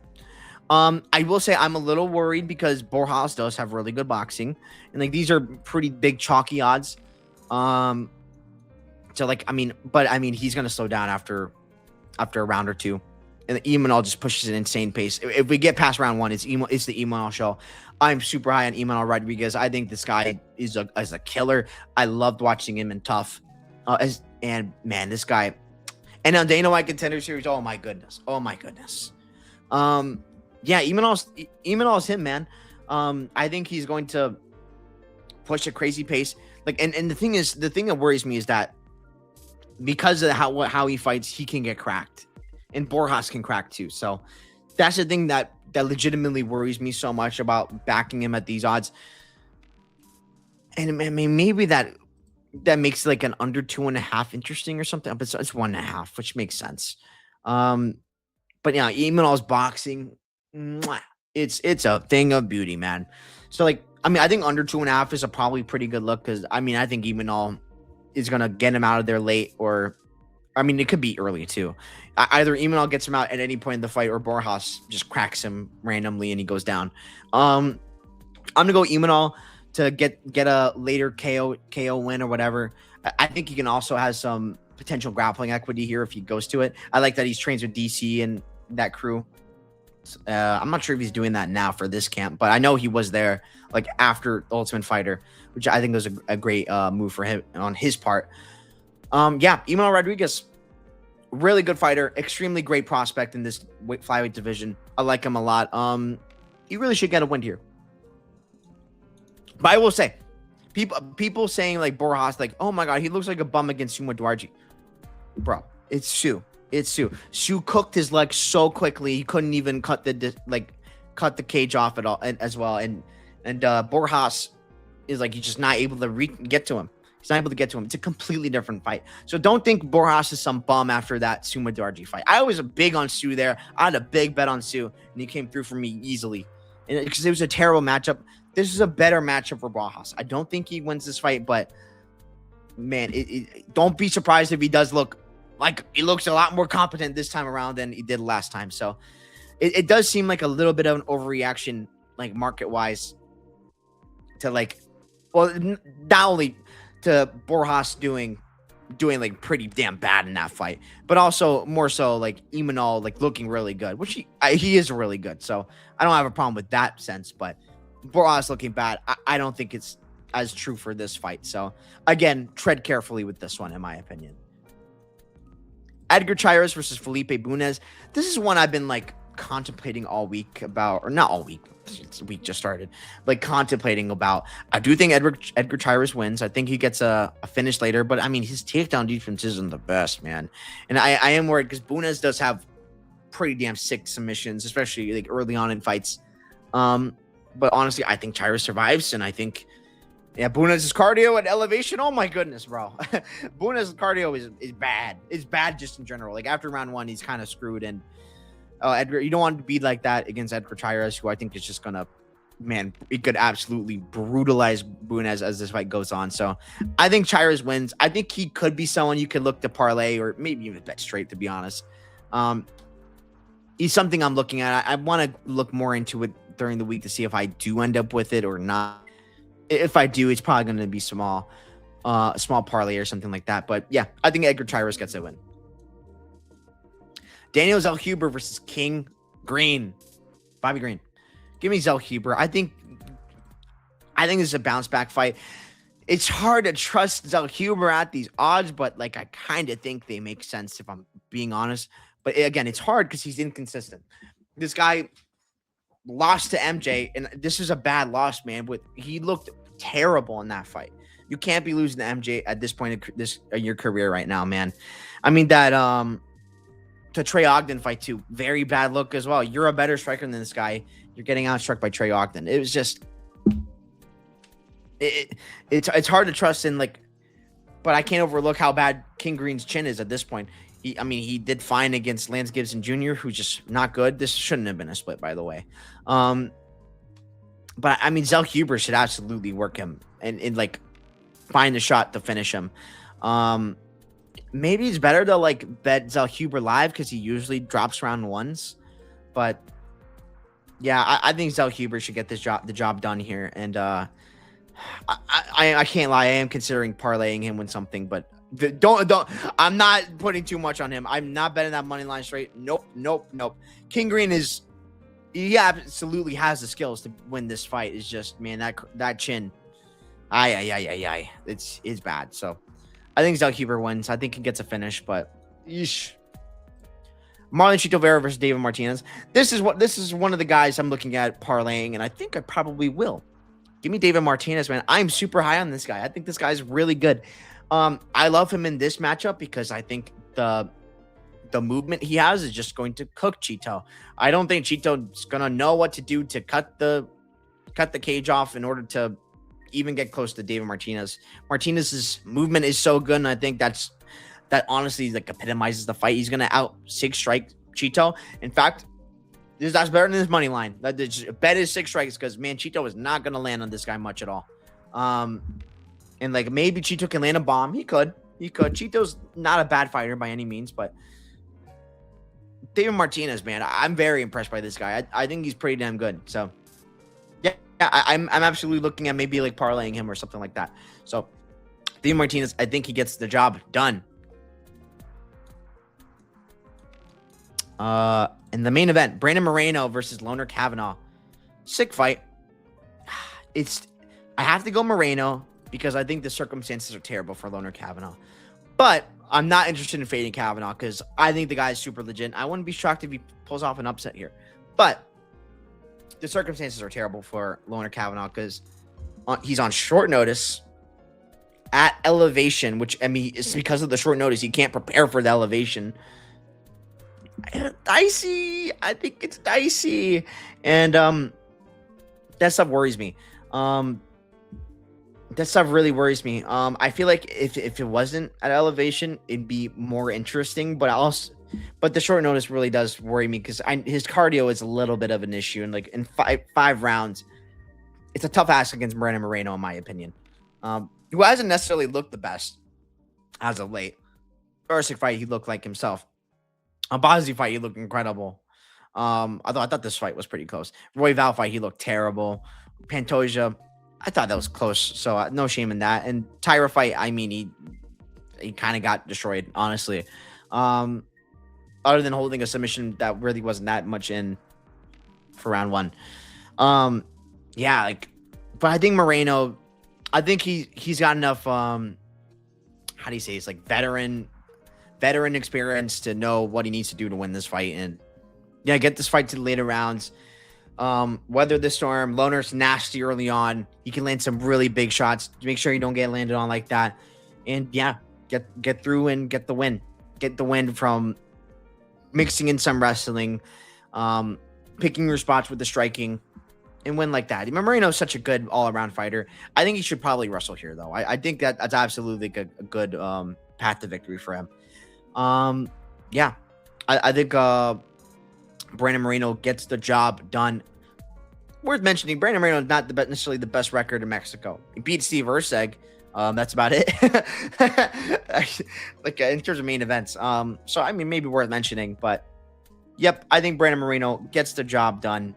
I will say I'm a little worried because Borjas does have really good boxing, and these are pretty big chalky odds. So like, but he's gonna slow down after a round or two, and the Imanol just pushes an insane pace. If we get past round one, it's the Imanol show. I'm super high on Imanol Rodriguez. I think this guy is a killer. I loved watching him in Tough, and man, this guy, and on Dana White Contender Series. Oh my goodness. Yeah, Imanol's him, man. I think he's going to push a crazy pace. Like, and the thing that worries me is that because of how he fights, he can get cracked, and Borjas can crack too. So that's the thing that legitimately worries me so much about backing him at these odds. And I mean, maybe that makes like an under 2.5 interesting or something, but it's 1.5, which makes sense. But yeah, Imanol's boxing, it's a thing of beauty, man. So like, I think under 2.5 is a probably pretty good look, because I think Imanol is gonna get him out of there late, or it could be early too. Either Imanol gets him out at any point in the fight, or Borjas just cracks him randomly and he goes down. I'm gonna go Imanol to get a later KO win or whatever. I think he can also has some potential grappling equity here if he goes to it. I like that he's trains with DC and that crew. I'm not sure if he's doing that now for this camp, but I know he was there like after the Ultimate Fighter, which I think was a great move for him on his part. Yeah, Imanol Rodriguez, really good fighter, extremely great prospect in this flyweight division. I like him a lot. He really should get a win here. But I will say, people saying like Borjas, like, oh my god, he looks like a bum against Suma Duarji. Bro, it's Sue. Sue cooked his leg so quickly he couldn't even cut the cage off at all, and as well. And Borjas is like, he's just not able to get to him. He's not able to get to him. It's a completely different fight. So don't think Borjas is some bum after that Suma Duarji fight. I was big on Sue there. I had a big bet on Sue, and he came through for me easily. And because it was a terrible matchup. This is a better matchup for Borjas. I don't think he wins this fight, but man, don't be surprised if he does look like he looks a lot more competent this time around than he did last time. So it does seem like a little bit of an overreaction, like market-wise, to like, well, not only to Borjas doing like pretty damn bad in that fight, but also more so like Imanol like looking really good, which he is really good. So I don't have a problem with that sense, but Borjas looking bad, I don't think it's as true for this fight. So again, tread carefully with this one, in my opinion. Edgar Chairez versus Felipe Bunez. This is one I've been like contemplating all week about, or not all week. The week just started. Like contemplating about. I do think Edgar Chairez wins. I think he gets a finish later, but his takedown defense isn't the best, man. And I am worried because Bunez does have pretty damn sick submissions, especially like early on in fights. But honestly, I think Chairez survives, and I think, yeah, Bunez's cardio and elevation. Oh my goodness, bro. Bunez's cardio is bad. It's bad just in general. Like after round one, he's kind of screwed. And Edgar, you don't want to be like that against Edgar Chairez, who I think is just gonna, man, it could absolutely brutalize Bunez as this fight goes on. So I think Chairez wins. I think he could be someone you could look to parlay or maybe even bet straight, to be honest. He's something I'm looking at. I want to look more into it during the week to see if I do end up with it or not. If I do, it's probably going to be small parlay or something like that. But yeah, I think Edgar Chairez gets a win. Daniel Zellhuber versus King Green, Bobby Green. Give me Zellhuber. I think this is a bounce back fight. It's hard to trust Zellhuber at these odds, but like I kind of think they make sense if I'm being honest. But again, it's hard because he's inconsistent. This guy lost to MJ, and this is a bad loss, man. He looked terrible in that fight. You can't be losing to MJ at this point in your career right now, man. That to Trey Ogden fight too, very bad look as well. You're a better striker than this guy. You're getting outstruck by Trey Ogden. It was just it's hard to trust in, like, but I can't overlook how bad King Green's chin is at this point. He did fine against Lance Gibson Jr., who's just not good. This shouldn't have been a split, by the way. But Zellhuber should absolutely work him and like find the shot to finish him. Maybe it's better to like bet Zellhuber live because he usually drops round ones. But yeah, I think Zellhuber should get the job done here. And I can't lie, I am considering parlaying him with something, but Don't. I'm not putting too much on him. I'm not betting that money line straight. Nope. King Green is. He absolutely has the skills to win this fight. It's just, man, that chin. Ay. It's bad. So I think Zellkeeper wins. I think he gets a finish, but yeesh. Marlon Chito Vera versus David Martinez. This is one of the guys I'm looking at parlaying, and I think I probably will. Give me David Martinez, man. I'm super high on this guy. I think this guy's really good. I love him in this matchup because I think the movement he has is just going to cook Chito. I don't think Chito's gonna know what to do to cut the cage off in order to even get close to David Martinez. Martinez's movement is so good, and I think that honestly like epitomizes the fight. He's gonna out 6-strike Chito. In fact, that's better than his money line. That bet is 6 strikes because, man, Chito is not gonna land on this guy much at all. And like maybe Chito can land a bomb. He could. Chito's not a bad fighter by any means, but David Martinez, man, I'm very impressed by this guy. I think he's pretty damn good. So yeah, I'm absolutely looking at maybe like parlaying him or something like that. So David Martinez, I think he gets the job done. In the main event, Brandon Moreno versus Loner Kavanagh. Sick fight. I have to go Moreno because I think the circumstances are terrible for Loner Kavanagh. But I'm not interested in fading Kavanagh because I think the guy is super legit. I wouldn't be shocked if he pulls off an upset here. But the circumstances are terrible for Loner Kavanagh because he's on short notice at elevation, which, I mean, it's because of the short notice. He can't prepare for the elevation. Dicey. I think it's dicey. And that stuff worries me. That stuff really worries me. I feel like if it wasn't at elevation, it'd be more interesting. But the short notice really does worry me because his cardio is a little bit of an issue. And like in five rounds, it's a tough ask against Brandon Moreno, in my opinion, who hasn't necessarily looked the best as of late. First fight, he looked like himself. A Bozzy fight, he looked incredible. I thought this fight was pretty close. Roy Val fight, he looked terrible. Pantoja, I thought that was close, so no shame in that. And Tyra fight, I mean, he kind of got destroyed, honestly. Other than holding a submission that really wasn't that much in for round one. Yeah, like, but I think Moreno, I think he's got enough. How do you say? It's like veteran experience to know what he needs to do to win this fight, and yeah, get this fight to the later rounds. Weather the storm. Loner's nasty early on. You can land some really big shots. Make sure you don't get landed on like that. And yeah, get through and get the win. Get the win from mixing in some wrestling, picking your spots with the striking, and win like that. Moreno's such a good all-around fighter. I think he should probably wrestle here, though. I think that's absolutely a good path to victory for him. Yeah, I think Brandon Moreno gets the job done. Worth mentioning, Brandon Moreno is not necessarily the best record in Mexico. He beat Steve Erceg. That's about it. Like in terms of main events. So I mean, maybe worth mentioning, but yep, I think Brandon Moreno gets the job done.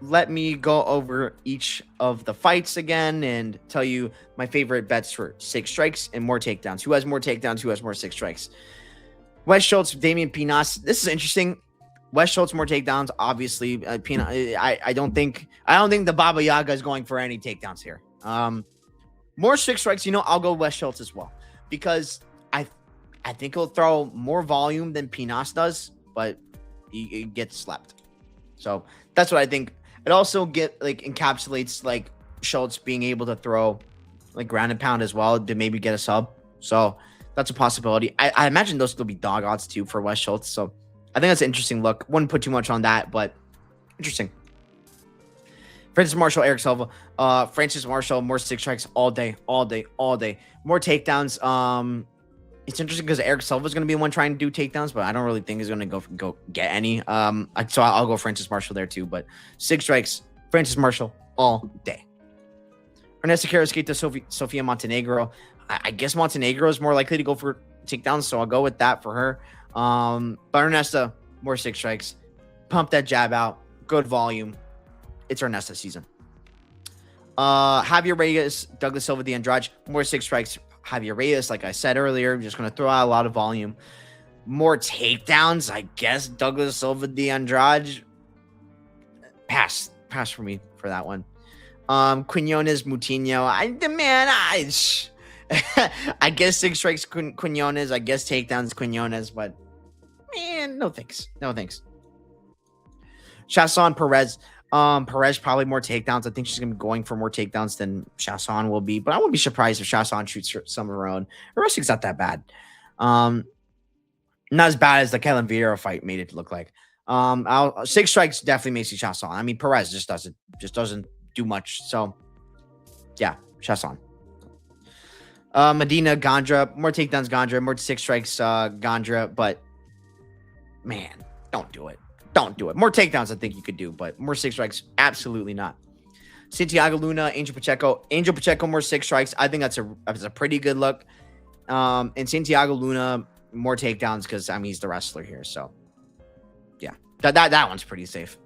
Let me go over each of the fights again and tell you my favorite bets for 6 strikes and more takedowns. Who has more takedowns? Who has more 6 strikes? Wes Schultz, Damian Pinas. This is interesting. Wes Schultz more takedowns, obviously. I don't think the Baba Yaga is going for any takedowns here. More 6 strikes. I'll go Wes Schultz as well because I think he'll throw more volume than Pinas does, but he gets slept. So that's what I think. It also encapsulates like Schultz being able to throw like ground and pound as well to maybe get a sub. So that's a possibility. I imagine those will be dog odds too for Wes Schultz. So I think that's an interesting look. Wouldn't put too much on that, but interesting. Francis Marshall, Eric Silva. Francis Marshall, more 6 strikes all day. More takedowns. It's interesting because Eric Silva is going to be the one trying to do takedowns, but I don't really think he's going to go get any. So I'll go Francis Marshall there too. But 6 strikes, Francis Marshall all day. Ernesto Carrasquita, Sofia Montenegro. I guess Montenegro is more likely to go for takedowns, so I'll go with that for her. But Ernesto, more 6 strikes. Pump that jab out. Good volume. It's Ernesto season. Javier Reyes, Douglas Silva, the Andrade, more 6 strikes. Javier Reyes, like I said earlier, just going to throw out a lot of volume. More takedowns, I guess. Douglas Silva de Andrade. Pass for me for that one. Quinones Moutinho. I guess 6 strikes Quinones. I guess takedowns Quinones, but man, no thanks. Chasson Perez. Perez probably more takedowns. I think she's gonna be going for more takedowns than Chasson will be, but I wouldn't be surprised if Chasson shoots some of her own. Her wrestling's not that bad. Not as bad as the Kellen Vieira fight made it look like. 6 strikes definitely makes you Chasson. I mean, Perez just doesn't do much. So yeah, Chasson. Medina Gondra, more takedowns Gondra, more 6 strikes Gondra, but man, don't do it. More takedowns I think you could do, but more 6 strikes, absolutely not. Santiago Luna, Angel Pacheco, more 6 strikes. I think that's a pretty good look. And Santiago Luna, more takedowns because I mean he's the wrestler here. So yeah, that one's pretty safe.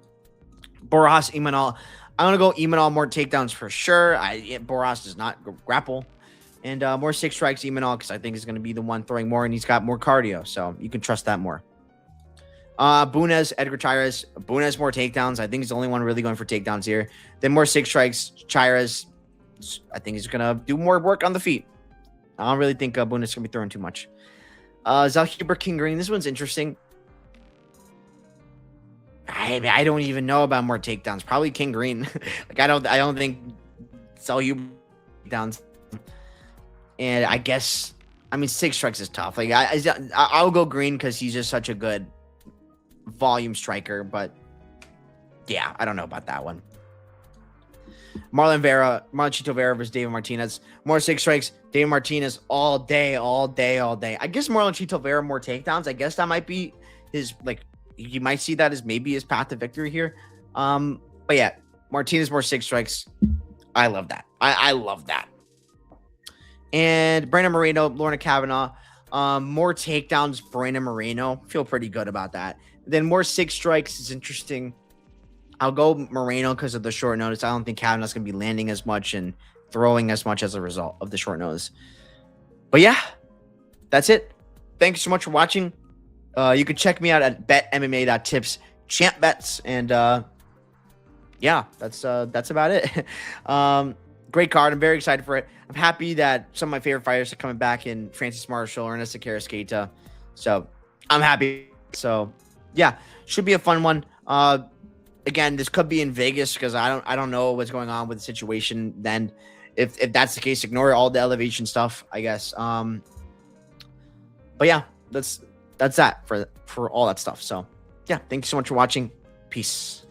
Boras Imanol, I'm gonna go Imanol more takedowns for sure. Boras does not grapple, and more 6 strikes Imanol because I think he's gonna be the one throwing more, and he's got more cardio, so you can trust that more. Bunez, Edgar Chairez. Bunez more takedowns. I think he's the only one really going for takedowns here. Then more 6 strikes. Chairez, I think he's gonna do more work on the feet. I don't really think Bunez is gonna be throwing too much. Zalhuber King Green. This one's interesting. I don't even know about more takedowns. Probably King Green. Like I don't think Zalhuber takedowns. And I guess 6 strikes is tough. Like I'll go Green because he's just such a good volume striker. But yeah, I don't know about that one. Marlon Vera versus David Martinez. More 6 strikes. David Martinez all day. I guess Marlon Chito Vera more takedowns. I guess that might be his, like, you might see that as maybe his path to victory here. But yeah, Martinez more 6 strikes. I love that. I love that. And Brandon Moreno, Lorna Kavanagh. More takedowns, Brandon Moreno. Feel pretty good about that. Then more 6 strikes is interesting. I'll go Moreno because of the short notice. I don't think Kavanagh's going to be landing as much and throwing as much as a result of the short notice. But yeah, that's it. Thanks so much for watching. You can check me out at betmma.tips champ bets. And yeah, that's about it. Great card. I'm very excited for it. I'm happy that some of my favorite fighters are coming back in Francis Marshall, Ernesto Carrasqueta. So I'm happy. So yeah, should be a fun one. Again, this could be in Vegas because I don't know what's going on with the situation. Then, if that's the case, ignore all the elevation stuff, I guess. But yeah, that's that for all that stuff. So yeah, thank you so much for watching. Peace.